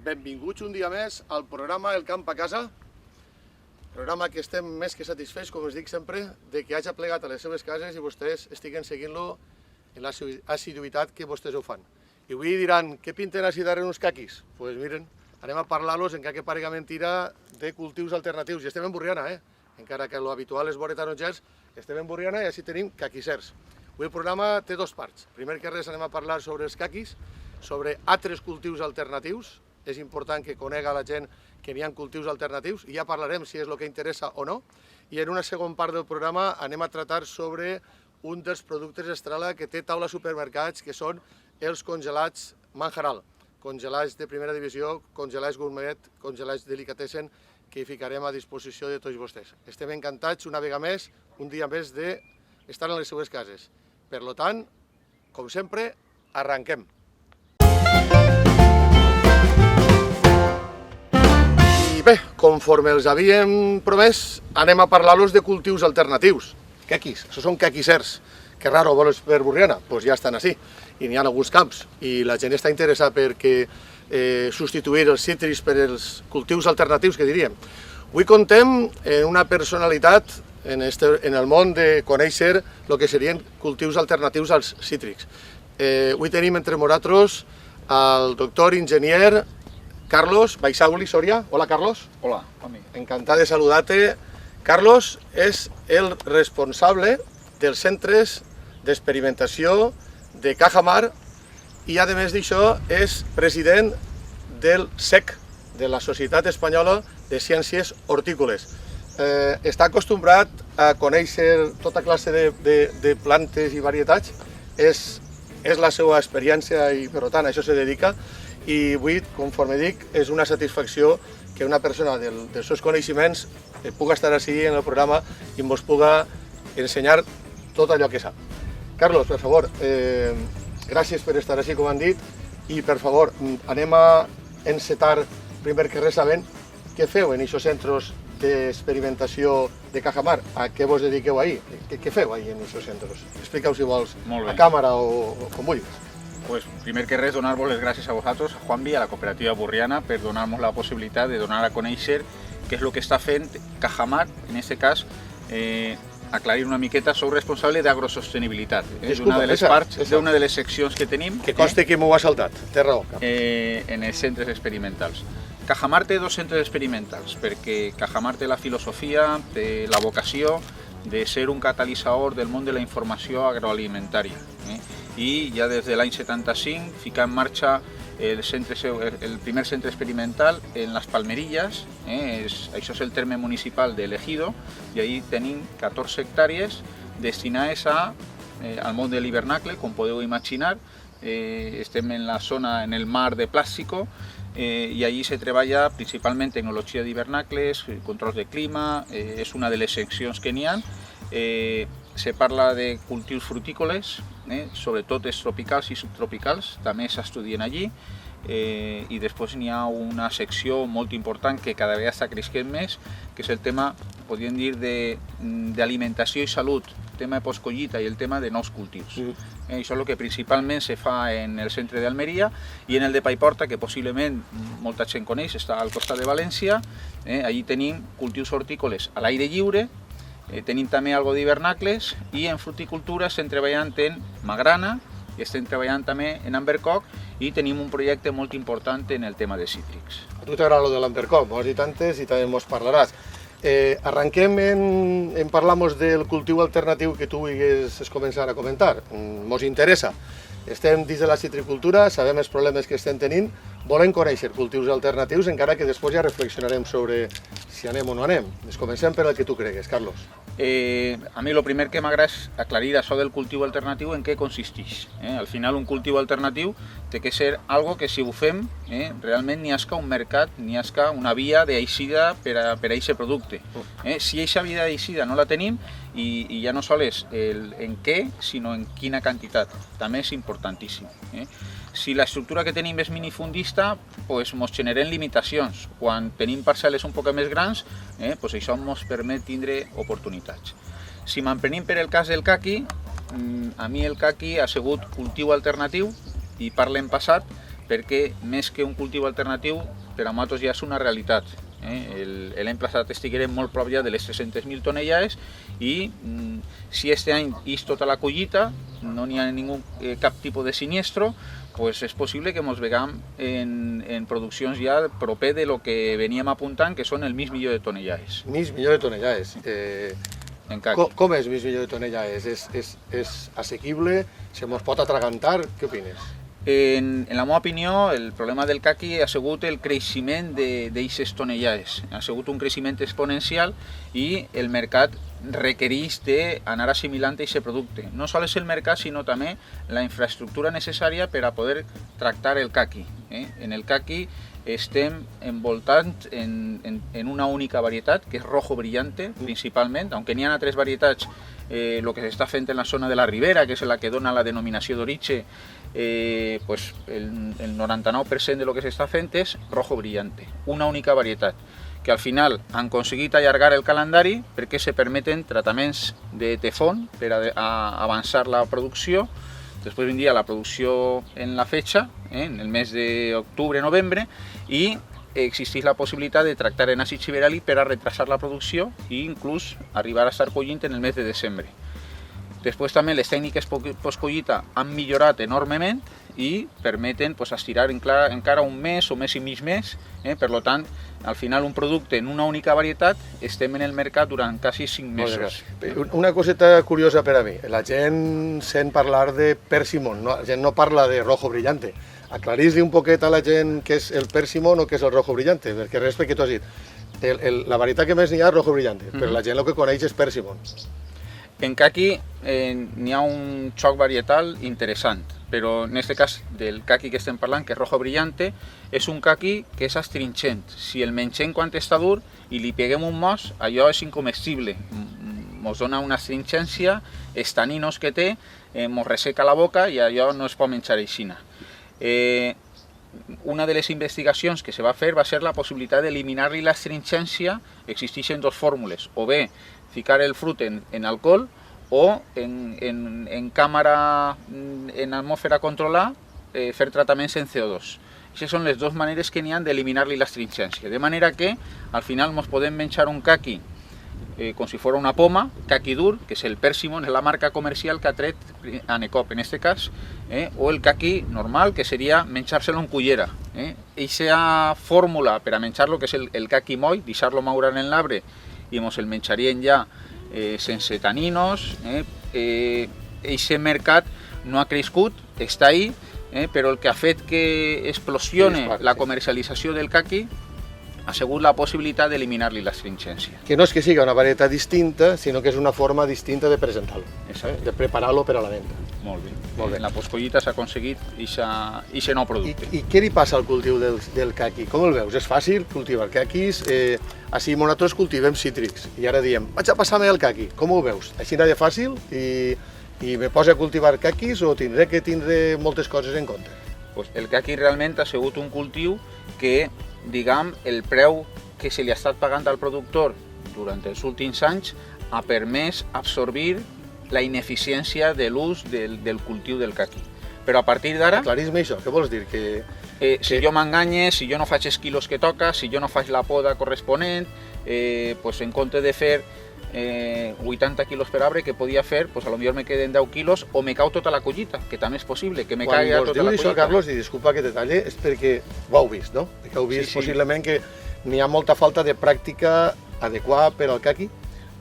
benvinguts un dia més al programa El Camp a Casa, programa que estem més que satisfets, com us dic sempre, de que hagi plegat a les seves cases i vostès estiguen seguint-lo en l'assiduïtat que vostès ho fan. I avui diran, què pinten així darrere uns caquis? Doncs pues miren, anem a parlar-los, encara que parega mentira, de cultius alternatius. I estem en Borriana, encara que l'habitual és vora tarongers, estem en Borriana i així tenim caquissers. Avui el programa té dues parts. Primer que res anem a parlar sobre els caquis, sobre altres cultius alternatius. És important que conega la gent que n'hi ha cultius alternatius i ja parlarem si és el que interessa o no. I en una segona part del programa anem a tractar sobre un dels productes estrella que té taula supermercats, que són els congelats Manjaral. Congelats de primera divisió, congelats gourmet, congelats delicatessen, que hi ficarem a disposició de tots vostès. Estem encantats una vegada més, un dia més, d'estar en les seues cases. Per tant, com sempre, arranquem. I bé, conforme els havíem promès, anem a parlar-los de cultius alternatius. Caquis, això són caquissers. Que raro vols per Borriana? Doncs ja estan així. I n'hi ha alguns camps. I la gent està interessada perquè substituir els cítrics per els cultius alternatius, que diríem. Avui contem en una personalitat en el món de conèixer el que serien cultius alternatius als cítrics. Avui tenim entre nosaltres el doctor enginyer Carlos Baixauli Soria. Hola, Carlos. Hola, amigo. Encantat de saludar-te. Carlos és el responsable dels centres d'experimentació de Cajamar i, a més d'això, és president del SEC, de la Societat Espanyola de Ciències Hortícoles. Està acostumbrat a conèixer tota classe de plantes i varietats, és la seva experiència i, per tant, a això se dedica. I avui, conforme dic, és una satisfacció que una persona dels seus coneixements puga estar així en el programa i ens puga ensenyar tot allò que sap. Carlos, per favor, gràcies per estar així, com han dit, i per favor, anem a encetar, primer que res, sabent què feu en aquests centres d'experimentació de Cajamar, a què vos dediqueu ahir, què feu ahir en aquests centres? Expliqueu, si vols, a càmera o com vulguis. Pues, primer que res, donar-vos les gràcies a vosaltres, a Juanvi, a la cooperativa Borriana, per donar-nos la possibilitat de donar a conèixer què és el que està fent Cajamar, en aquest cas, aclarir una miqueta, sou responsable d'agrosostenibilitat. És una de les parts, d'una de les seccions que tenim. Que conste que m'ho ha saltat, té raó. En els centres experimentals. Cajamar té dos centres experimentals, perquè Cajamar té la filosofia, té la vocació de ser un catalitzador del món de la informació agroalimentària. I ja des de l'any 75 fica en marxa el primer centre experimental en les Palmerilles, això és el terme municipal de l'Ejido, i ahí tenim 14 hectàrees destinades al món de l'hivernacle, com podeu imaginar. Estem en la zona, en el mar de plàstico, i allí se treballa principalment tecnologia d'hivernacles, controls de clima, és una de les seccions que n'hi ha. Se parla de cultius frutícoles, sobretot els tropicals i subtropicals, també s'estudien allí, i després n'hi ha una secció molt important que cada vegada està creixent més, que és el tema, podríem dir, d'alimentació i salut, el tema de postcollita i el tema de nous cultius. Això és el que principalment se fa en el centre d'Almeria i en el de Paiporta, que possiblement molta gent coneix, està al costat de València. Allí tenim cultius hortícoles a l'aire lliure, tenim també algo d'hivernacles i en fruticultura estem treballant en magrana i estem treballant també en ambercoc i tenim un projecte molt important en el tema de cítrics. A tu t'agrada el de l'ambercoc, m'ho has dit antes i també mos parlaràs. Arranquem en parlar-nos del cultiu alternatiu que tu vulguis començar a comentar. Mos interessa. Estem dins de la citricultura, sabem els problemes que estem tenint, volem conèixer cultius alternatius, encara que després ja reflexionarem sobre si anem o no anem. Comencem per el que tu cregues, Carlos. A mi el primer que m'agrada és aclarir això del cultiu alternatiu en què consisteix. Al final un cultiu alternatiu té que ser algo que si ho fem realment n'hi hagi un mercat, n'hi hagi una via d'eixida per a aquest producte. Si aquesta via d'eixida no la tenim, i ja no sols en què, sinó en quina quantitat, també és importantíssim. Si l'estructura que tenim és minifundista, ens generem limitacions. Quan tenim parcel·les un poc més grans, això ens permet tindre oportunitats. Si m'emprenim per el cas del caqui, a mi el caqui ha sigut cultiu alternatiu, i parlo en passat, perquè més que un cultiu alternatiu, per a nosaltres ja és una realitat. L'any passat estiguérem molt prop ja de les 300.000 tonellades i si este any és tota la collita, no n'hi ha cap tipus de siniestro, pues és possible que ens vegam en produccions ja proper de lo que veníem apuntant, que són el mig milió de tonellades. Mig milió de tonellades. En caqui. Com és mig milió de tonellades? És assequible? Se mos pot atragantar? Què opines? En la meva opinió, el problema del caqui ha sigut el creixement d'aixes tonellades. Ha sigut un creixement exponencial i el mercat requereix d'anar assimilant aquest producte. No sols el mercat, sinó també la infraestructura necessària per a poder tractar el caqui. En el caqui estem envoltats en una única varietat, que és rojo brillante, principalment, aunque n'hi ha altres varietats, el que s'està fent en la zona de la Ribera, que és la que dona la denominació d'origen, pues el 99% de lo que s'està fent és rojo brillante, una única varietat, que al final han aconseguit allargar el calendari perquè se permeten tractaments de tefón per a avançar la producció. Després vindria la producció en la fetge, en el mes d'octubre-novembre, i existeix la possibilitat de tractar en àcid ciberèlic per a retrasar la producció i inclús arribar a estar collint en el mes de desembre. Després també les tècniques postcollita han millorat enormement i permeten estirar encara un mes o mes i mig més. Per tant, al final un producte en una única varietat estem en el mercat durant quasi 5 mesos. Una coseta curiosa per a mi. La gent sent parlar de persimón, la gent no parla de rojo brillante. Aclarís-li un poquet a la gent què és el persimón o què és el rojo brillante, perquè res perquè tu has dit. La varietat que més n'hi ha és rojo brillante, però la gent el que coneix és persimón. En caqui n'hi ha un xoc varietal interessant, però en aquest cas del caqui que estem parlant, que és rojo brillante, és un caqui que és astringent. Si el mengem quan està dur i li peguem un mos, allò és incomestible. Ens dona una astringència, els taninos que té, ens resseca la boca i allò no es pot menjar aixina. Una de les investigacions que se va fer va ser la possibilitat d'eliminar-li l'astringència. Existeixen dues fórmules, o bé ficar el fruit en alcohol o en càmera, en atmosfera controlada, fer tractaments en CO2. Aquestes són les dues maneres que n'hi ha d'eliminar-li l'astringència. De manera que al final ens podem menjar un caqui com si fos una poma, caqui dur, que és el persimón, és la marca comercial que ha tret Anecop en aquest cas, o el caqui normal, que seria menjar-se'l en cullera. Aquesta fórmula per a menjar-lo, que és el caqui moll, deixar-lo moure en l'arbre, i ens el menjarien ja sense taninos. Aquest mercat no ha crescut, està ahí, però el que ha fet que explosione la comercialització del caqui ha sigut la possibilitat d'eliminar-li l'astringència. Que no és que sigui una varietat distinta, sinó que és una forma distinta de presentar-lo, de preparar-lo per a la venda. Molt bé. En la postcollita s'ha aconseguit aquest nou producte. I què li passa al cultiu del caqui? Com el veus? És fàcil cultivar caquis? Així nosaltres cultivem cítrics i ara diem, vaig a passar-me el caqui. Com ho veus? Així de fàcil i me posa a cultivar caquis o tindré que tindre moltes coses en compte? El caqui realment ha sigut un cultiu que, diguem, el preu que se li ha estat pagant al productor durant els últims anys ha permès absorbir la ineficiència de l'ús del cultiu del caqui. Però a partir d'ara... Aclarís-me això, què vols dir? Si jo m'enganye, si jo no faig els quilos que toca, si jo no faig la poda corresponent, en compte de fer 80 quilos per arbre, que podia fer, potser me queden 10 quilos o me cau tota la collita, que també és possible, que me caigui tota la collita. Quan dius això, Carlos, i disculpa que te talle, és perquè ho heu vist, no? Perquè heu vist possiblement que n'hi ha molta falta de pràctica adequada per al caqui?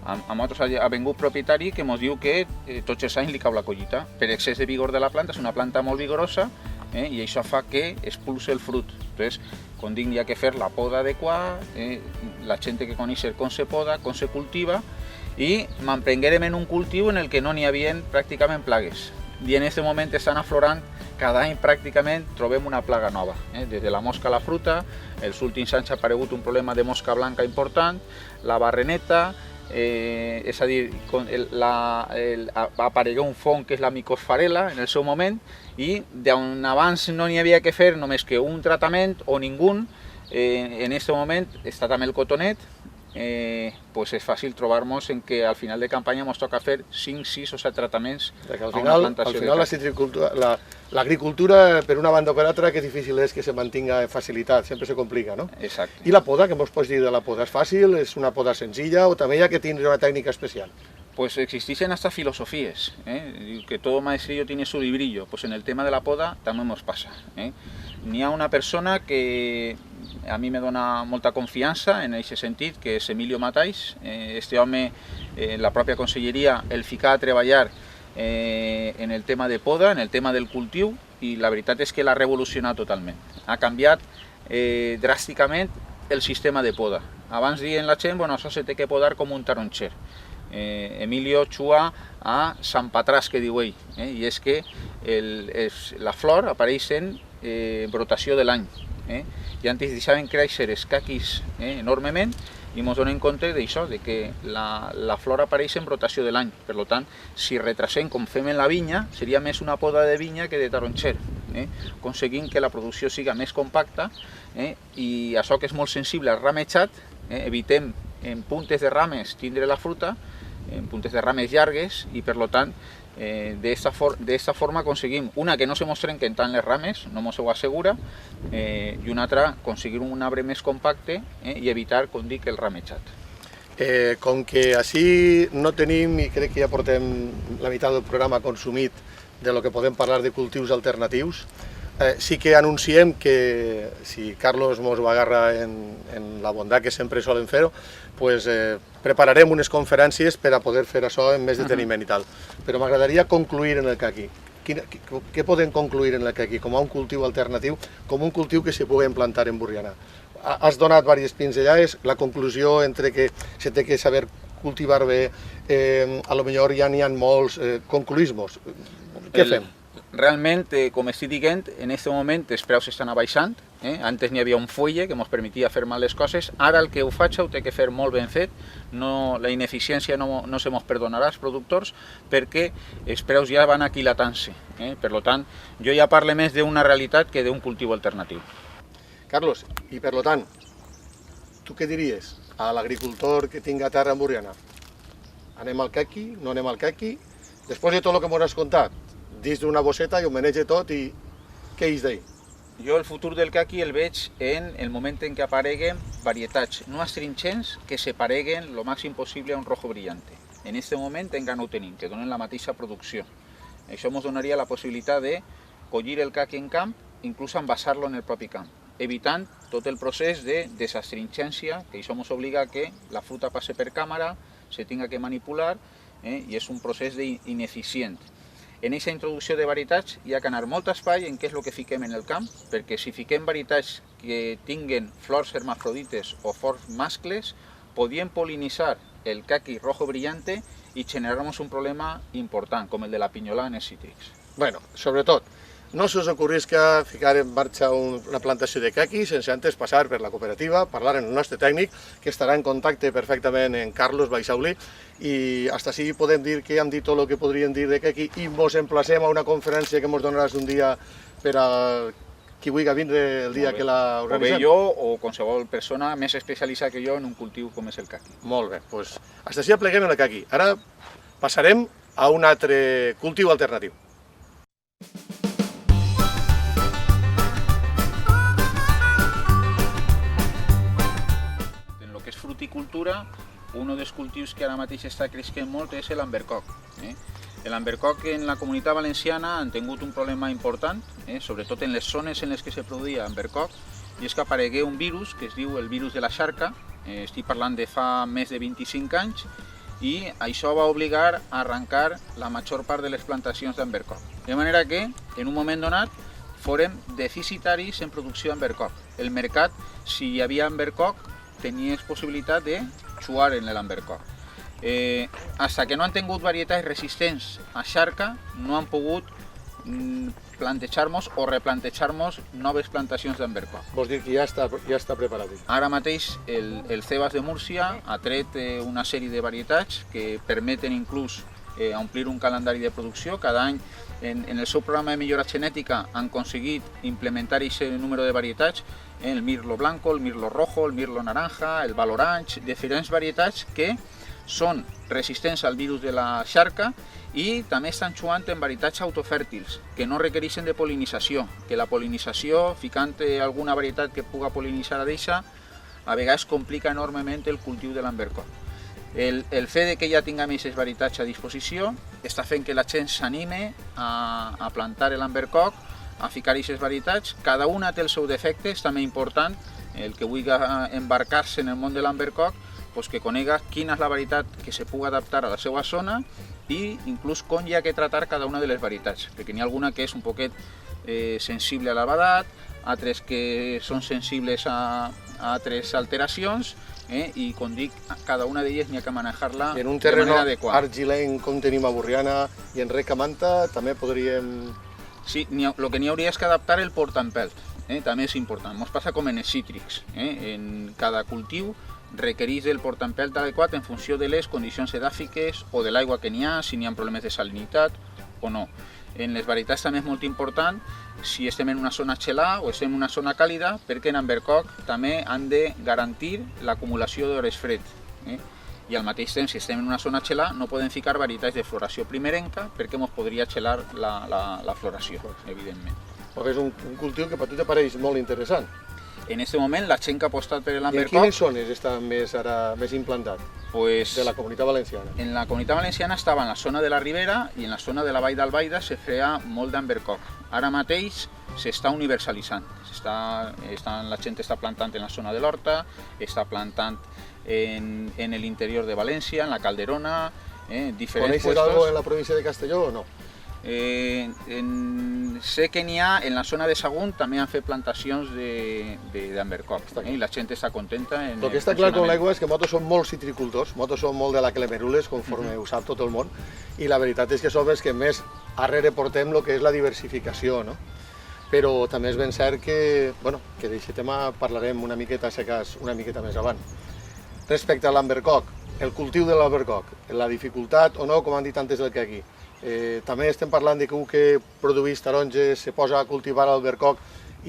A nosaltres ha vingut propietari que ens diu que tots els anys li cau la collita. Per excés de vigor de la planta, és una planta molt vigorosa i això fa que expulse el fruit. Entonces, com dic, hi ha que fer la poda adequada, la gent que coneix com se poda, com se cultiva, i m'emprenguérem en un cultiu en el que no n'hi havia pràcticament plagues. I en aquest moment estan aflorant, cada any pràcticament trobem una plaga nova. Des de la mosca a la fruta, els últims anys ha aparegut un problema de mosca blanca important, la barreneta, és a dir, aparegué un fong que és la micosfarela en el seu moment, i d'on abans no n'hi havia que fer només que un tractament o ningú, en aquest moment està també el cotonet, pues és fàcil trobar-nos en que al final de campanya ens toca fer 5, 6 o 7 trataments Perquè al a una final, plantació l'agricultura, per una banda o per altra, que difícil és que se mantinga en facilitat, sempre se complica, no? Exacte. I la poda, què ens pots dir de la poda? És fàcil, és una poda senzilla o també hi ha que tindre una tècnica especial? Pues existen hasta filosofías, que todo maestrillo tiene su librillo, pues en el tema de la poda también nos pasa. N'hi ha una persona que a mi me dona molta confiança en aquest sentit, que és Emilio Matais. Este home, la pròpia conselleria, el fica a treballar en el tema de poda, en el tema del cultiu, i la veritat és que l'ha revolucionat totalment. Ha canviat dràsticament el sistema de poda. Abans dient la gent, bueno, això se té que podar com un taronxer. Emilio xua a Sant Patràs, que diu ell, i és que la flor apareix en brotació de l'any. I antes deixaven créixer els caquis enormement i ens donem compte d'això, que la flor apareix en brotació de l'any. Per tant, si retrasem com fem en la vinya, seria més una poda de vinya que de taronxer, aconseguint que la producció siga més compacta, i això que és molt sensible al ramejat, evitem en puntes de rames tindre la fruta, en puntes de rames llargues, i per tant d'esta forma aconseguim una, que no se mos trenquen tant les rames, no mos ho assegura, i una altra, aconseguir un arbre més compacte i evitar, com dic, el ramejat. Com que així no tenim, i crec que ja portem la meitat del programa consumit de lo que podem parlar de cultius alternatius, sí que anunciem que, si Carlos mos ho agarra en la bondat que sempre solen fer-ho, pues, prepararem unes conferències per a poder fer això amb més deteniment i tal. Però m'agradaria concluir en el caqui. Què podem concluir en el caqui com a un cultiu alternatiu, com un cultiu que s'hi pugui implantar en Borriana? Has donat diverses pinzellades, la conclusió entre que se té que saber cultivar bé, a lo millor ja n'hi ha molts, concluïsmos. Què fem? Realment, com estic dient, en aquest moment els preus estan abaixant. Antes n'hi havia un fuelle que ens permetia fer mal les coses. Ara el que ho faig ho té que fer molt ben fet. La ineficiència no se mos perdonarà als productors perquè els preus ja van aquilatant-se. Per tant, jo ja parlo més d'una realitat que d'un cultiu alternatiu. Carlos, i per tant, tu què diries a l'agricultor que tinga terra en Borriana? Anem al caqui, no anem al caqui? Després de tot el que m'ho has contat, dins d'una bosseta i ho manege tot i què és d'ell? Jo el futur del caqui el veig en el moment en què apareguen varietats no astringents que se pareguen el màxim possible a un rojo brillante. En aquest moment encara no ho tenim, que donen la mateixa producció. Això ens donaria la possibilitat de collir el caqui en camp, inclús envasar-lo en el propi camp, evitant tot el procés de desastringència, que això ens obliga a que la fruta passe per càmera, se tinga que manipular, i és un procés ineficient. En aquesta introducció de varietats hi ha que anar molt espai en què és el que fiquem en el camp, perquè si fiquem varietats que tinguen flors hermafrodites o flors mascles, podien polinitzar el caqui rojo brillante i generar-nos un problema important, com el de la pinyolà en els cítrics. Bueno, sobretot, no se us ocorrisca ficar en marxa una plantació de caqui sense antes passar per la cooperativa, parlar amb el nostre tècnic, que estarà en contacte perfectament amb Carlos Baixauli, i fins així podem dir que hem dit tot el que podríem dir de caqui i ens emplacem a una conferència que ens donaràs un dia per a qui vulgui vindre el dia que la organitzem. O bé jo o qualsevol persona més especialitzada que jo en un cultiu com és el caqui. Molt bé, doncs fins així apleguem el caqui. Ara passarem a un altre cultiu alternatiu. Fruticultura, un dels cultius que ara mateix està creixent molt és l'albercoc. L'albercoc en la Comunitat Valenciana han tingut un problema important, sobretot en les zones en les que se produïa albercoc, i és que aparegué un virus que es diu el virus de la xarca, estic parlant de fa més de 25 anys, i això va obligar a arrencar la major part de les plantacions d'albercoc. De manera que, en un moment donat, fórem deficitaris en producció d'albercoc. El mercat, si hi havia albercoc, tenies possibilitat de xuar en l'albercoc. Fins que no han tingut varietats resistents a xarca, no han pogut plantejar-nos o replantejar-nos noves plantacions d'albercoc. Vols dir que ja està preparat? Ara mateix el Cebas de Múrcia ha tret una sèrie de varietats que permeten inclús omplir un calendari de producció. Cada any en el seu programa de millora genètica han aconseguit implementar aquest número de varietats el mirlo blanco, el mirlo rojo, el mirlo naranja, el valorange, diferents varietats que són resistents al virus de la xarca i també estan jugant en varietats autofèrtils, que no requereixen de pol·linització, que la pol·linització, ficant alguna varietat que puga pol·linitzar a deixa, a vegades complica enormement el cultiu de l'ambercoc. El fet de que ja tinguem aquestes varietats a disposició està fent que la gent s'anime a plantar l'ambercoc, a ficar aquestes varietats. Cada una té el seu defecte, és també important, el que vulgui embarcar-se en el món de l'ambercoc, pues que conega quina és la varietat que se pugui adaptar a la seva zona i inclús com hi ha que tractar cada una de les varietats, perquè n'hi ha alguna que és un poquet sensible a la badat, altres que són sensibles a altres alteracions, i com dic, cada una d'elles n'hi ha que manejar-la de manera adequada. En un terreno argilenc com tenim a Borriana i en Rec a Manta també podríem... Sí, el que n'hi hauria és que adaptar el portaempelt, també és important. Ens passa com en els cítrics, en cada cultiu requereix el portaempelt adequat en funció de les condicions edàfiques o de l'aigua que n'hi ha, si n'hi ha problemes de salinitat o no. En les varietats també és molt important si estem en una zona xelà o estem en una zona càlida, perquè en ambercoc també han de garantir l'acumulació d'hores fred. I al mateix temps, si estem en una zona xelà, no podem ficar varietats de floració primerenca perquè ens podria xelar la floració, evidentment. És un cultiu que per tu te pareix molt interessant. En aquest moment, la gent que ha apostat per l'ambercoc... I en quines zones està més implantat de la Comunitat Valenciana? En la Comunitat Valenciana estava en la zona de la Ribera i en la zona de la Vall d'Albaida se feia molt d'ambercoc. Ara mateix s'està universalitzant. La gent està plantant en la zona de l'Horta, està plantant en l'interior de València, en la Calderona, diferents puestos. Coneixes algo en la província de Castelló o no? Sé que n'hi ha, en la zona de Sagunt també han fet plantacions d'ambercoc i la gent està contenta. El que està clar amb l'aigua és que nosaltres som molts citricultors, nosaltres som molt de la Clemerules, conforme ho sap tot el món, i la veritat és que som els que més arrere portem el que és la diversificació, no? Però també és ben cert que d'aquest tema parlarem una miqueta, si cas, una miqueta més avant. Respecte a l'ambercoc, el cultiu de l'ambercoc, la dificultat o no, com han dit antes del que aquí. També estem parlant de que un que produeix taronges se posa a cultivar l'albercoc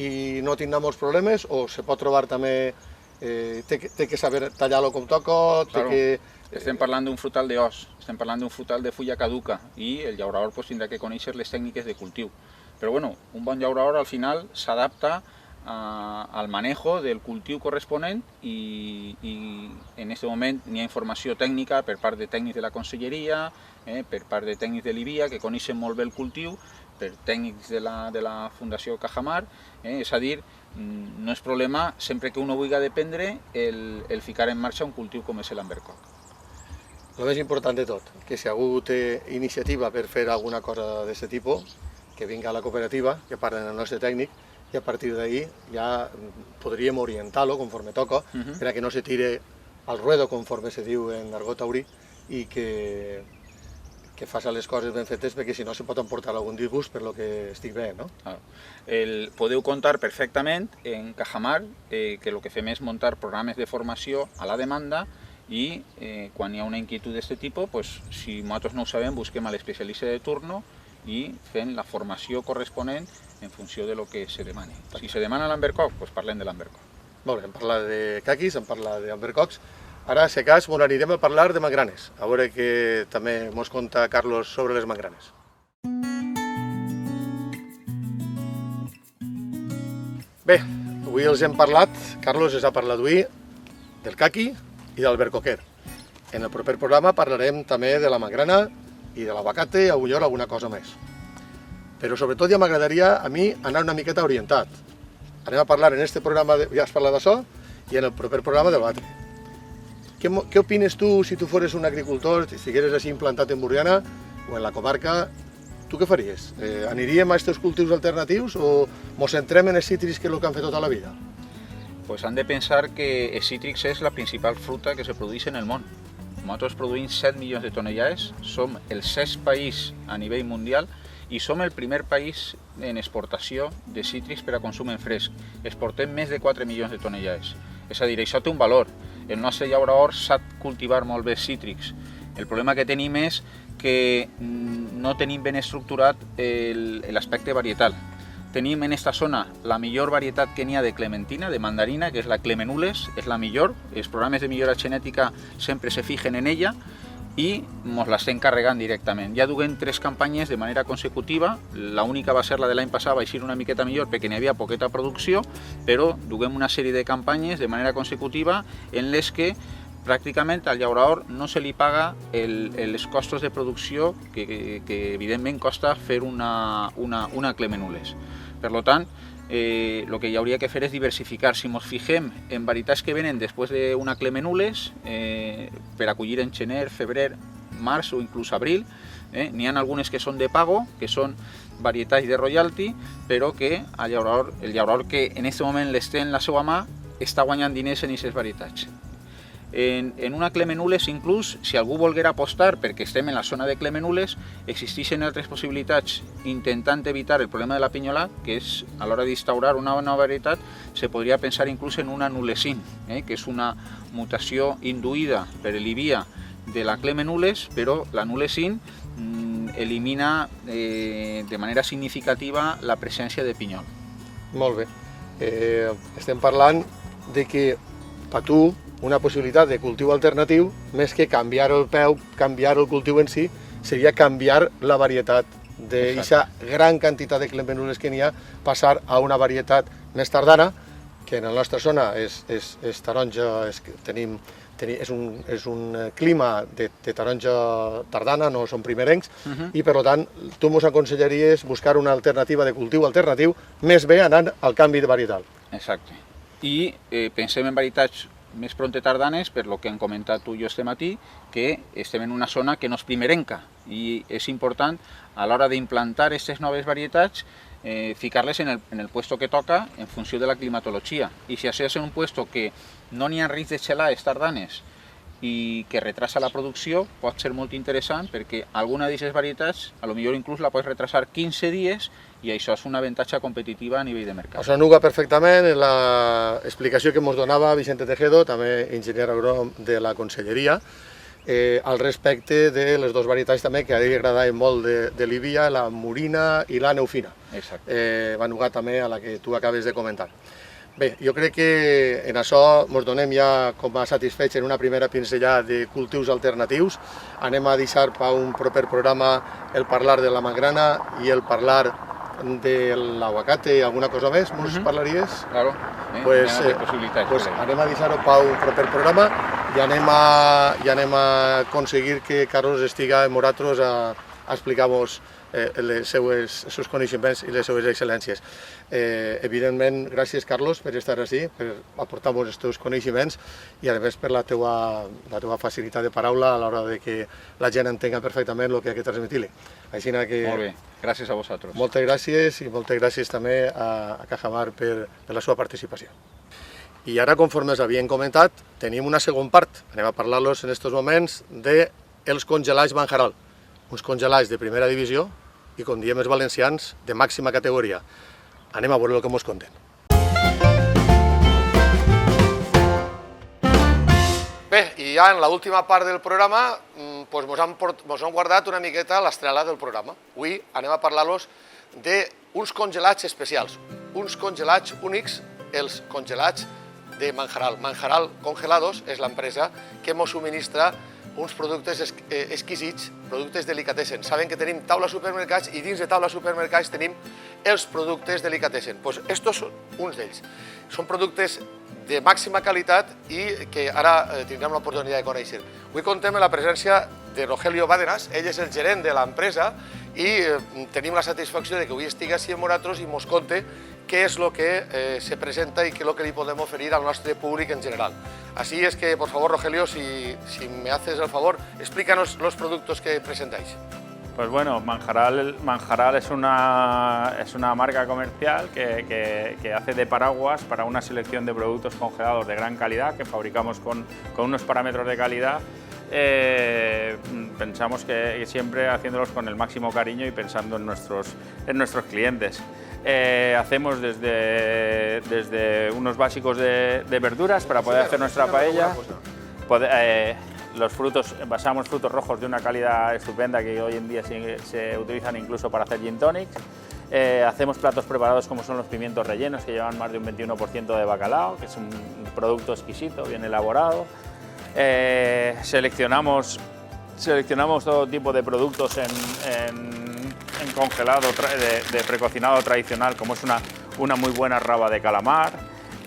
i no tindrà molts problemes, o se pot trobar també, té que saber tallar-lo com toca, Estem parlant d'un frutal d'os, estem parlant d'un frutal de fulla caduca i el llaurador tindrà que conèixer les tècniques de cultiu. Però bueno, un bon llaurador al final s'adapta al manejo del cultiu corresponent i en aquest moment n'hi ha informació tècnica per part de tècnics de la Conselleria, per part de tècnics de l'IBIA que coneixen molt bé el cultiu, per tècnics de la Fundació Cajamar, és a dir, no és problema sempre que uno vulgui dependre el ficar en marxa un cultiu com és l'ambercoc. El més important de tot, que si algú té iniciativa per fer alguna cosa d'aquest tipus, que vinga a la cooperativa, que parlen el nostre tècnic, i a partir d'ahí ja podríem orientar-lo conforme toca, per a que no se tire al ruedo, conforme se diu en argot taurí, i que faci les coses ben fetes, perquè si no se pot emportar algun disgust per lo que estic veient, no? Podeu comptar perfectament en Cajamar que el que fem és muntar programes de formació a la demanda i quan hi ha una inquietud d'aquest tipus, si nosaltres no ho sabem, busquem a l'especialista de turno i fem la formació corresponent en funció de lo que se demani. Si se demana l'ambercoc, parlem de l'ambercoc. Molt bé, hem parlat de caquis, hem parlat d'ambercocs. Ara, si cas, ens anirem a parlar de mangranes, a veure que també ens conta Carlos sobre les mangranes. Bé, avui els hem parlat, Carlos ens ha parlat avui del caqui i del bercoquer. En el proper programa parlarem també de la mangrana i de l'aguacate, a millor alguna cosa més. Però sobretot ja m'agradaria a mi anar una miqueta orientat. Anem a parlar en este programa, ja has parlat d'això, i en el proper programa del l'altre. Què opines tu si tu fores un agricultor, si estigueres així implantat en Borriana o en la comarca, tu què faries? Aniríem a aquests cultius alternatius o ens centrem en els cítrics, que és el que han fet tota la vida? Pues han de pensar que els cítrics és la principal fruta que se produeix en el món. Nosaltres produïm 7 milions de tonellades, som el 6 país a nivell mundial i som el primer país en exportació de cítrics per a consum en fresc. Exportem més de 4 milions de tonellades. És a dir, això té un valor. El nostre llaurador sap cultivar molt bé cítrics. El problema que tenim és que no tenim ben estructurat l'aspecte varietal. tenim en esta zona la millor varietat que n'hi ha de clementina, de mandarina, que és la Clemenules, és la millor. Els programes de millora genètica sempre se fijen en ella i ens l'estem carregant directament. Ja duguem 3 campanyes de manera consecutiva, l'única va ser la de l'any passat, va eixir una miqueta millor perquè n'hi havia poqueta producció, però duguem una sèrie de campanyes de manera consecutiva en les que pràcticament al llaurador no se li paga els costos de producció que evidentment costa fer una Clemenules. Per tant, el que hi hauria que fer és diversificar. Si ens fixem en varietats que venen després d'una Clemenules, per acollir en gener, febrer, març o inclús abril, n'hi ha algunes que són de pago, que són varietats de royalty, però que el llaurador que en aquest moment les té en la seva mà està guanyant diners en aquestes varietats. En una Clemenules, inclús, si algú volguera apostar perquè estem en la zona de Clemenules, existeixen altres possibilitats intentant evitar el problema de la pinyola, que és a l'hora d'instaurar una nova varietat, se podria pensar inclús en una Nulesin, que és una mutació induïda per l'IVIA de la Clemenules, però la Nulesin elimina de manera significativa la presència de pinyol. Molt bé. Estem parlant de que per tu una possibilitat de cultiu alternatiu, més que canviar el peu, canviar el cultiu en si, seria canviar la varietat d'aquesta gran quantitat de Clemenules que n'hi ha, passar a una varietat més tardana, que en la nostra zona és taronja, és un clima de taronja tardana, no són primerencs, i per tant tu ens aconsellaries buscar una alternativa de cultiu alternatiu, més bé anant al canvi de varietal. Exacte. I pensem en varietats més pronte tardanes, per lo que han comentat tu i jo este matí, que estem en una zona que no és primerenca i és important a l'hora d'implantar aquestes noves varietats ficar-les en el puesto que toca en funció de la climatologia. I si això és en un puesto que no n'hi ha risc de gelades tardanes i que retrasa la producció, pot ser molt interessant perquè alguna d'aquestes varietats potser inclús la pots retrasar 15 dies i això és un avantatge competitiu a nivell de mercat. Això anuga perfectament en l'explicació que ens donava Vicente Tejedo, també enginyer agrònom de la Conselleria, al respecte de les dues varietats també que a ell li agradaven molt de l'Ivia, la Murina i la Neufina. Exacte. Va anugar també a la que tu acabes de comentar. Bé, jo crec que en això ens donem ja com a satisfets en una primera pinzellada de cultius alternatius. Anem a deixar per un proper programa el parlar de la mangrana i el parlar de l'aguacate i alguna cosa més, ens parlaries? Claro, pues anem a deixar-ho per un proper programa i anem a aconseguir que Carlos estiga amb nosaltres a explicar-nos els seus coneixements i les seves excel·lències. Evidentment, gràcies Carlos per estar així, per aportar-nos els teus coneixements i a més per la teua facilitat de paraula a l'hora de que la gent entenga perfectament el que ha de transmetir-li. Molt bé, gràcies a vosaltres. Moltes gràcies i moltes gràcies també a Cajamar per la seva participació. I ara, conforme us havien comentat, tenim una segona part. Anem a parlar-los en aquests moments dels congelats Manjaral, uns congelats de primera divisió i, com diem els valencians, de màxima categoria. Anem a veure el que ens conten. Bé, i ja en l'última part del programa ens hem guardat una miqueta l'estrela del programa. Avui anem a parlar-los d'uns congelats especials, uns congelats únics, els congelats de Manjaral. Manjaral Congelados és l'empresa que ens subministra uns productes exquisits, productes delicatessen. Saben que tenim taula supermercats i dins de taula supermercats tenim els productes delicatessen. Doncs estos són uns d'ells. Són productes de màxima qualitat i que ara tindrem l'oportunitat de conèixer. Avui contem amb la presència de Rogelio Bárdenas, ell és el gerent de l'empresa i tenim la satisfacció de que avui estigui així amb nosaltres i ens conte què és el que se presenta i què és el que li podem oferir al nostre públic en general. Así es que, por favor, Rogelio, si me haces el favor, explícanos los productos que presentáis. Pues bueno, Manjaral es una marca comercial que hace de paraguas para una selección de productos congelados de gran calidad que fabricamos con unos parámetros de calidad. Pensamos que siempre haciéndolos con el máximo cariño y pensando en nuestros clientes. Hacemos desde unos básicos de verduras para poder hacer nuestra paella. Basamos frutos rojos de una calidad estupenda que hoy en día se utilizan incluso para hacer gin tonics. Hacemos platos preparados como son los pimientos rellenos, que llevan más de un 21% de bacalao, que es un producto exquisito, bien elaborado. Seleccionamos todo tipo de productos en congelado de precocinado tradicional, como es una muy buena raba de calamar.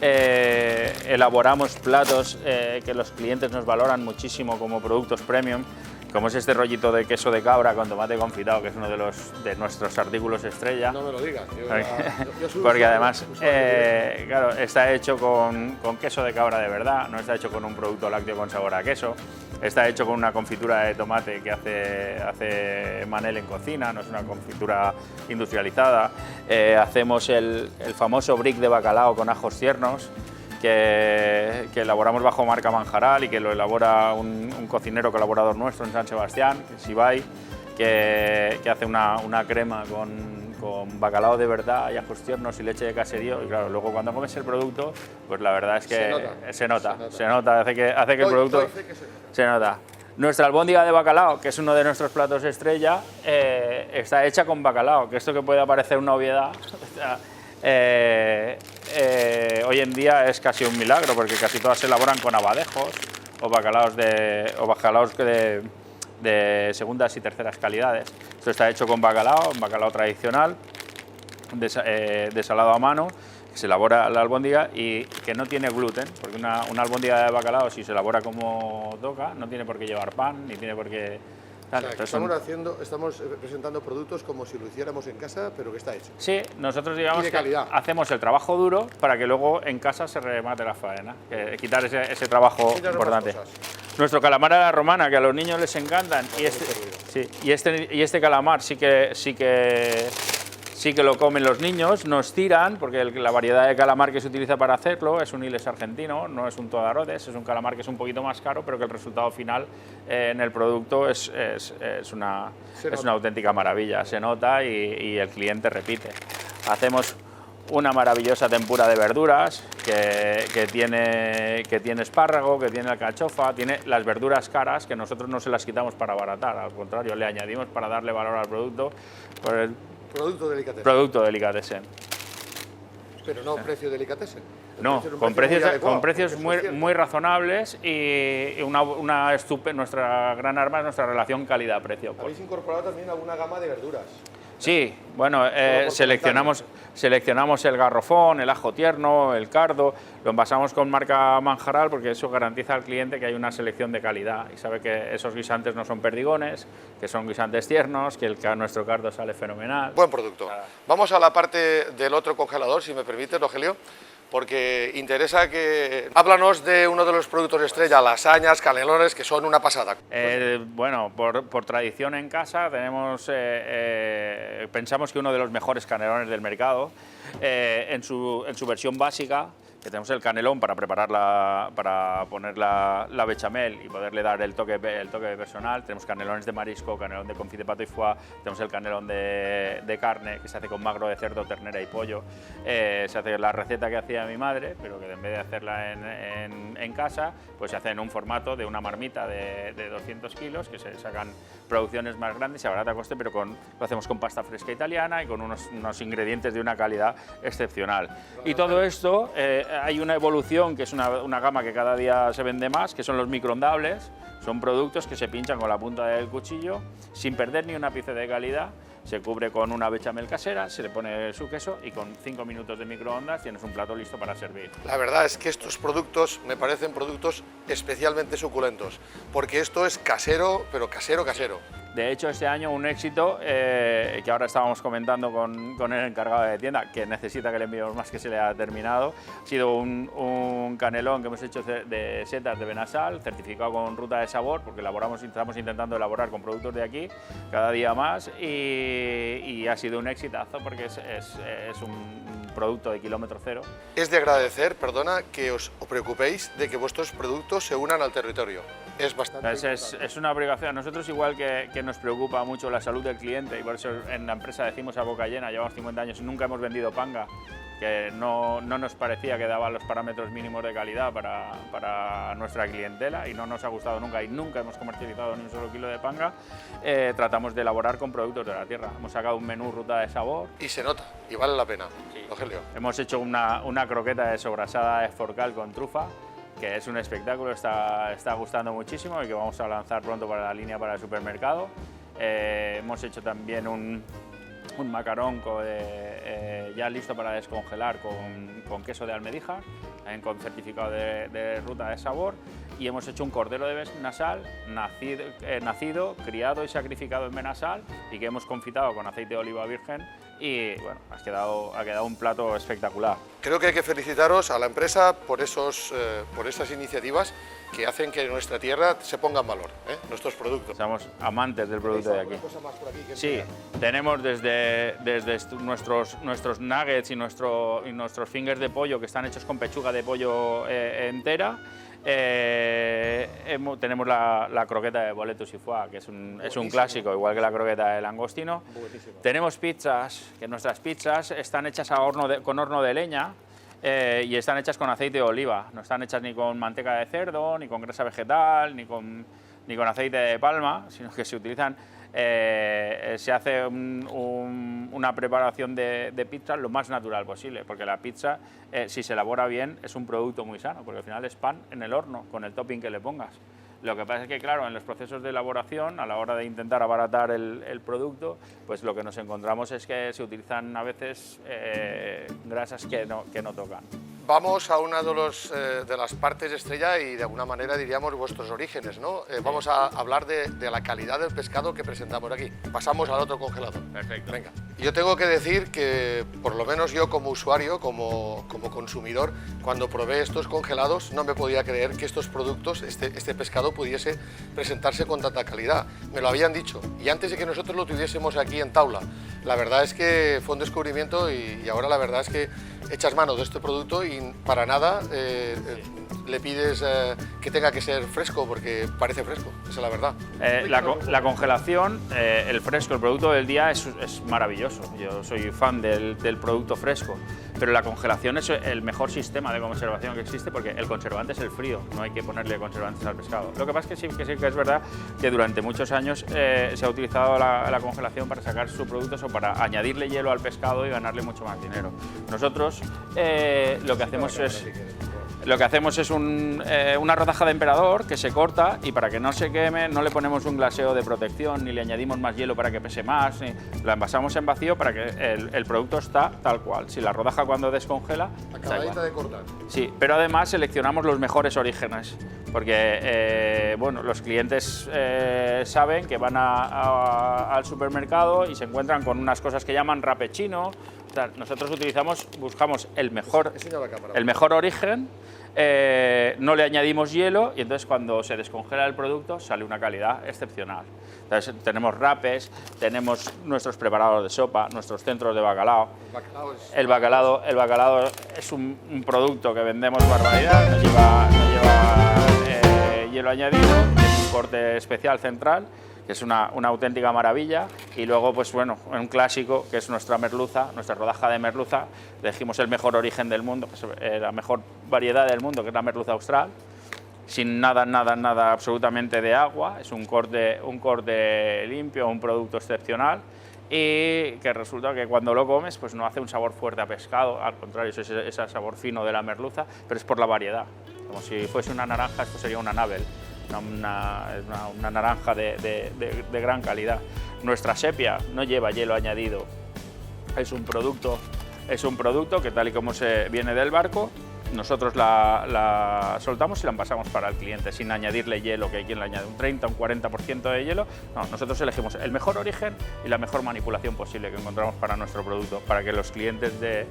Elaboramos platos que los clientes nos valoran muchísimo como productos premium, como es este rollito de queso de cabra con tomate confitado, que es uno de nuestros artículos estrella. No me lo digas. Porque además, claro, está hecho con queso de cabra de verdad, no está hecho con un producto lácteo con sabor a queso. Está hecho con una confitura de tomate que hace Manel en cocina, no es una confitura industrializada. Hacemos el famoso brick de bacalao con ajos tiernos, que elaboramos bajo marca Manjaral y que lo elabora un cocinero colaborador nuestro en San Sebastián, que es Ibai, que hace una crema con bacalao de verdad y ajos tiernos y leche de caserío. Y claro, luego cuando comes el producto, pues la verdad es que se nota, hace que el producto se nota. Nuestra albóndiga de bacalao, que es uno de nuestros platos estrella, está hecha con bacalao, que esto que puede parecer una obviedad, hoy en día es casi un milagro, porque casi todas se elaboran con abadejos o bacalaos de segundas y terceras calidades. Esto está hecho con bacalao tradicional, desalado a mano, que se elabora la albóndiga y que no tiene gluten, porque una albóndiga de bacalao, si se elabora como toca, no tiene por qué llevar pan, ni tiene por qué... O sea, estamos presentando productos como si lo hiciéramos en casa, pero que está hecho. Sí, nosotros digamos que hacemos el trabajo duro para que luego en casa se remate la faena, quitar ese trabajo importante. Nuestro calamar a la romana, que a los niños les encantan, y este calamar sí que lo comen los niños, nos tiran, porque la variedad de calamar que se utiliza para hacerlo es un Iles argentino, no es un Todarodes, es un calamar que es un poquito más caro, pero que el resultado final en el producto es una auténtica maravilla, se nota y el cliente repite. Hacemos una maravillosa tempura de verduras que tiene espárrago, que tiene alcachofa, tiene las verduras caras, que nosotros no se las quitamos para abaratar, al contrario, le añadimos para darle valor al producto. Producto delicatessen. Pero no precio delicatessen. No, con precios muy razonables y nuestra gran arma es nuestra relación calidad-precio. ¿Habéis incorporado también alguna gama de verduras? Sí, bueno, seleccionamos el garrofón, el ajo tierno, el cardo, lo envasamos con marca Manjaral porque eso garantiza al cliente que hay una selección de calidad y sabe que esos guisantes no son perdigones, que son guisantes tiernos, que nuestro cardo sale fenomenal. Buen producto. Vamos a la parte del otro congelador, si me permites, Rogelio, porque interesa que... Háblanos de uno de los productos estrella, lasañas, canelones, que son una pasada. Bueno, por tradición en casa pensamos que uno de los mejores canelones del mercado, en su versión básica, que tenemos el canelón para poner la bechamel y poderle dar el toque personal. Tenemos canelones de marisco, canelón de confit de pato y foie, tenemos el canelón de carne que se hace con magro de cerdo, ternera y pollo. Se hace la receta que hacía mi madre, pero que en vez de hacerla en casa, pues se hace en un formato de una marmita de 200 kilos, que se sacan producciones más grandes y a barata coste, pero lo hacemos con pasta fresca italiana y con unos ingredientes de una calidad excepcional. Y todo esto, hay una evolución que es una gama que cada día se vende más, que son los microondables. Son productos que se pinchan con la punta del cuchillo sin perder ni un ápice de calidad. Se cubre con una bechamel casera, se le pone su queso y con 5 minutos de microondas tienes un plato listo para servir. La verdad es que estos productos me parecen productos especialmente suculentos, porque esto es casero, pero casero, casero. De hecho, este año un éxito que ahora estábamos comentando con el encargado de tienda, que necesita que le enviemos más, que se le ha terminado, ha sido un canelón que hemos hecho de setas de Benasal, certificado con ruta de sabor, porque estamos intentando elaborar con productos de aquí cada día más y ha sido un exitazo porque es un producto de kilómetro cero. Es de agradecer, perdona, que os preocupéis de que vuestros productos se unan al territorio. Es bastante es una obligación. Nosotros, igual que nos preocupa mucho la salud del cliente, y por eso en la empresa decimos a boca llena, llevamos 50 años y nunca hemos vendido panga, que no nos parecía que daban los parámetros mínimos de calidad para nuestra clientela y no nos ha gustado nunca y nunca hemos comercializado ni un solo kilo de panga, tratamos de elaborar con productos de la tierra. Hemos sacado un menú ruta de sabor. Y se nota, y vale la pena, Sí. Rogelio. Hemos hecho una croqueta de sobrasada de forcal con trufa, que es un espectáculo, está gustando muchísimo y que vamos a lanzar pronto para la línea para el supermercado. Hemos hecho también un macarón ya listo para descongelar con queso de almedija, también con certificado de ruta de sabor, y hemos hecho un cordero de Benasal nacido, criado y sacrificado en Benasal y que hemos confitado con aceite de oliva virgen y bueno, ha quedado un plato espectacular. Creo que hay que felicitaros a la empresa por esas iniciativas que hacen que nuestra tierra se ponga en valor, nuestros productos. Somos amantes del producto de aquí. Sí, tenemos desde nuestros nuggets y nuestros fingers de pollo que están hechos con pechuga de pollo entera. Tenemos la croqueta de boletus y foie, que es un clásico, igual que la croqueta de langostino. Buenísimo. Tenemos pizzas, que nuestras pizzas están hechas con horno de leña y están hechas con aceite de oliva. No están hechas ni con manteca de cerdo, ni con grasa vegetal, ni con aceite de palma, sino que se utilizan. Se hace una preparación de pizza lo más natural posible, porque la pizza, si se elabora bien, es un producto muy sano, porque al final es pan en el horno, con el topping que le pongas. Lo que pasa es que, claro, en los procesos de elaboración, a la hora de intentar abaratar el producto, pues lo que nos encontramos es que se utilizan a veces grasas que no tocan. Vamos a una de las partes estrella y de alguna manera diríamos vuestros orígenes, ¿no? Vamos a hablar de la calidad del pescado que presentamos aquí. Pasamos al otro congelador. Perfecto. Venga. Yo tengo que decir que, por lo menos yo como usuario, como consumidor, cuando probé estos congelados no me podía creer que estos productos, este pescado pudiese presentarse con tanta calidad. Me lo habían dicho y antes de que nosotros lo tuviésemos aquí en Taula, la verdad es que fue un descubrimiento y ahora la verdad es que echas mano de este producto y para nada le pides que tenga que ser fresco porque parece fresco, esa es la verdad. La congelación, el fresco, el producto del día es maravilloso. Yo soy fan del producto fresco, pero la congelación es el mejor sistema de conservación que existe porque el conservante es el frío, no hay que ponerle conservantes al pescado. Lo que pasa es que sí que es verdad que durante muchos años se ha utilizado la congelación para sacar subproductos o para añadirle hielo al pescado y ganarle mucho más dinero. Nosotros lo que hacemos es una rodaja de emperador que se corta y para que no se queme no le ponemos un glaseo de protección ni le añadimos más hielo para que pese más, la envasamos en vacío para que el producto está tal cual. Si la rodaja cuando descongela... Acabadita de cortar. Sí, pero además seleccionamos los mejores orígenes porque bueno, los clientes saben que van al supermercado y se encuentran con unas cosas que llaman rapechino. Nosotros buscamos el mejor origen, no le añadimos hielo y entonces cuando se descongela el producto sale una calidad excepcional. Entonces tenemos rapes, tenemos nuestros preparados de sopa, nuestros centros de bacalao. El bacalao es un producto que vendemos barbaridad, no lleva hielo añadido, es un corte especial central, que es una auténtica maravilla, y luego, pues bueno, un clásico, que es nuestra merluza, nuestra rodaja de merluza, elegimos el mejor origen del mundo, la mejor variedad del mundo, que es la merluza austral, sin nada absolutamente de agua, es un corte limpio, un producto excepcional, y que resulta que cuando lo comes, pues no hace un sabor fuerte a pescado, al contrario, es ese sabor fino de la merluza, pero es por la variedad, como si fuese una naranja, esto sería una Nabel. Una naranja de gran calidad. Nuestra sepia no lleva hielo añadido, es un producto que tal y como se viene del barco, nosotros la soltamos y la envasamos para el cliente sin añadirle hielo, que hay quien le añade un 30 o un 40% de hielo. No, nosotros elegimos el mejor origen y la mejor manipulación posible que encontramos para nuestro producto, para que los clientes de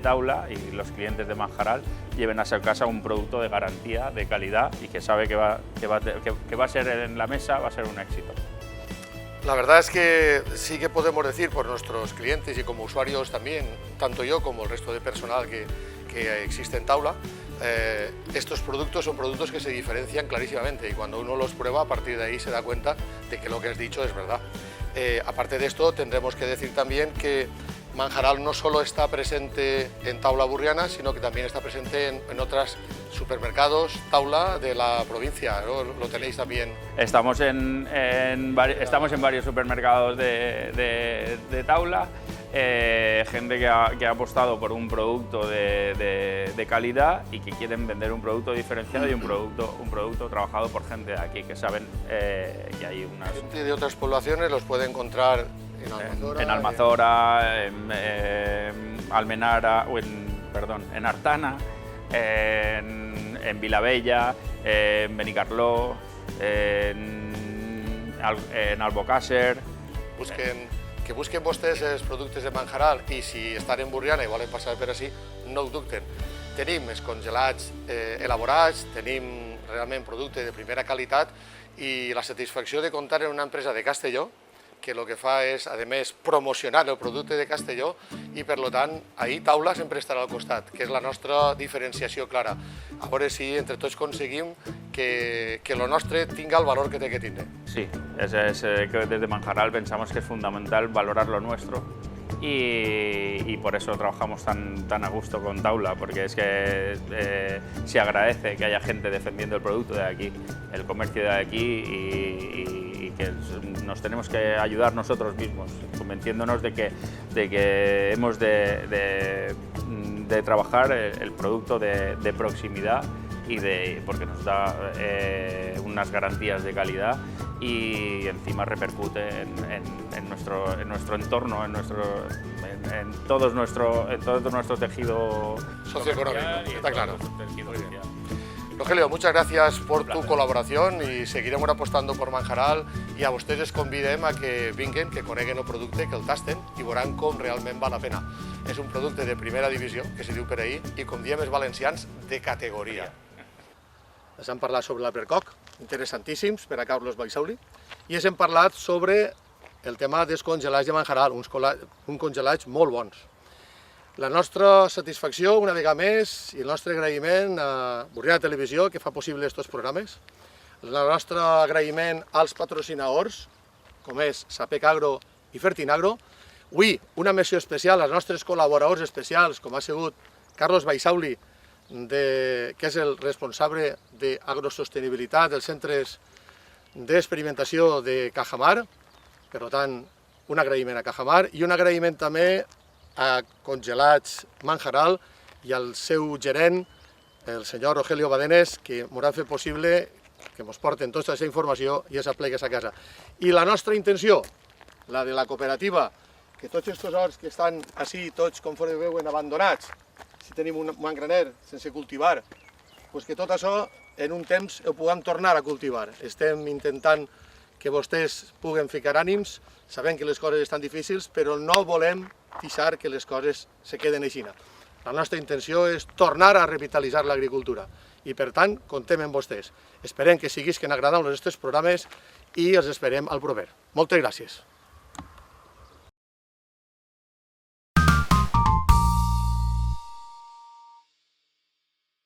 Taula y los clientes de Manjaral lleven a su casa un producto de garantía, de calidad y que sabe que va a ser en la mesa, va a ser un éxito. La verdad es que sí que podemos decir por nuestros clientes y como usuarios también, tanto yo como el resto de personal que existe en Taula, estos productos son productos que se diferencian clarísimamente y cuando uno los prueba a partir de ahí se da cuenta de que lo que has dicho es verdad. Aparte de esto tendremos que decir también que Manjaral no solo está presente en Taula Burriana, sino que también está presente en otros supermercados Taula de la provincia, ¿no? Lo tenéis también. Estamos en varios supermercados de Taula, gente que ha apostado por un producto de calidad y que quieren vender un producto diferenciado y un producto trabajado por gente de aquí, que saben que hay unas... Gente de otras poblaciones los puede encontrar en Almazora, en Almenara, en Artana, en Vilabella, en Benicarló, en Albocàsser. Que busquen vostès els productes de Manjaral i si estan en Burriana i volen passar per ací, no ho dubten. Tenim els congelats elaborats, tenim realment producte de primera qualitat i la satisfacció de comptar en una empresa de Castelló que el que fa és, a més, promocionar el producte de Castelló i, per tant, ahir Taula sempre estarà al costat, que és la nostra diferenciació clara. A veure si entre tots aconseguim que el nostre tinga el valor que té que tindre. Sí, que desde Manjaral pensamos que es fundamental valorar lo nuestro y por eso trabajamos tan a gusto con Taula, porque es que se agradece que haya gente defendiendo el producto de aquí, el comercio de aquí y que nos tenemos que ayudar nosotros mismos, convenciéndonos de que hemos de trabajar el producto de proximidad porque nos da unas garantías de calidad y encima repercute en nuestro entorno, en todo nuestro tejido socioeconómico, está claro. Rogelio, muchas gracias por tu col·laboració i seguirem apostando por Manjaral i a vostès els convidem a que vinguin, que coneguen el producte, que el tasten i veuran com realment val la pena. És un producte de primera divisió, que se diu per ahir, i com diem els valencians, de categoria. Ens hem parlat sobre l'albercoc, interessantíssims per a Carlos Baixauli, i ens hem parlat sobre el tema dels congelats de Manjaral, uns congelats molt bons. La nostra satisfacció, una vegada més, i el nostre agraïment a Burriana Televisió, que fa possible aquests programes. El nostre agraïment als patrocinadors, com és Sapec Agro i Fertinagro. Avui, una menció especial als nostres col·laboradors especials, com ha sigut Carlos Baixauli, que és el responsable d'agrosostenibilitat dels centres d'experimentació de Cajamar. Per tant, un agraïment a Cajamar i un agraïment també a Congelats Manjaral i al seu gerent, el senyor Rogelio Badenes, que ens han fet possible que ens porten tota aquesta informació i ens aplegues a casa. I la nostra intenció, la de la cooperativa, que tots aquests horts que estan així, tots com veuen abandonats, si tenim un graner sense cultivar, que tot això en un temps ho puguem tornar a cultivar. Estem intentant que vostès puguen ficar ànims, sabem que les coses estan difícils, però no volem deixar que les coses se queden així. La nostra intenció és tornar a revitalitzar l'agricultura i, per tant, comptem amb vostès. Esperem que siguisquen agradant els nostres programes i els esperem al proper. Moltes gràcies.